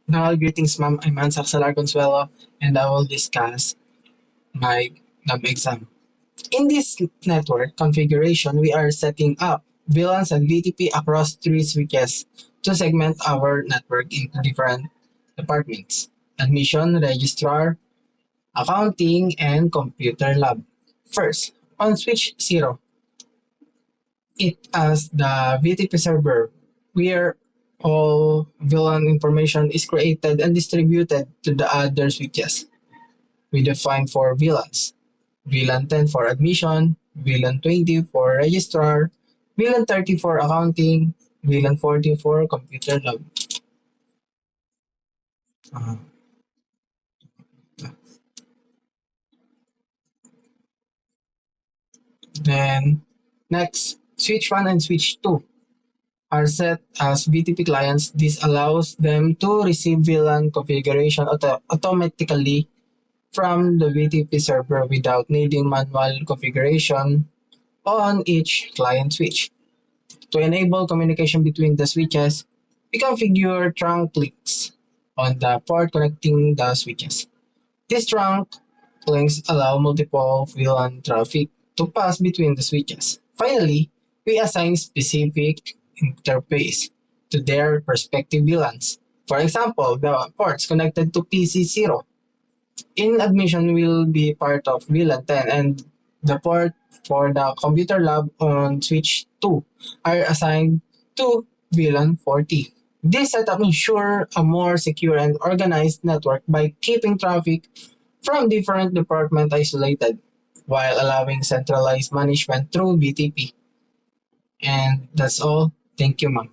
Now, greetings, ma'am. I'm Ansak Salar Consuelo, and I will discuss my NAB exam. In this network configuration, we are setting up VLANs and VTP across three switches to segment our network into different departments: admission, registrar, accounting, and computer lab. First, on switch 0, it as the VTP server, where all VLAN information is created and distributed to the other switches. We define four VLANs: VLAN 10 for admission, VLAN 20 for registrar, VLAN 30 for accounting, VLAN 40 for computer lab. Uh, then next, switch 1 and switch 2 are set as VTP clients. This allows them to receive VLAN configuration automatically from the VTP server without needing manual configuration on each client switch. To enable communication between the switches, we configure trunk links on the port connecting the switches. These trunk links allow multiple VLAN traffic to pass between the switches. Finally, we assign specific interface to their respective VLANs. For example, the ports connected to PC0 in admission will be part of VLAN 10, and the port for the computer lab on switch 2 are assigned to VLAN 40. This setup ensures a more secure and organized network by keeping traffic from different departments isolated while allowing centralized management through BTP. And that's all. Thank you, ma'am.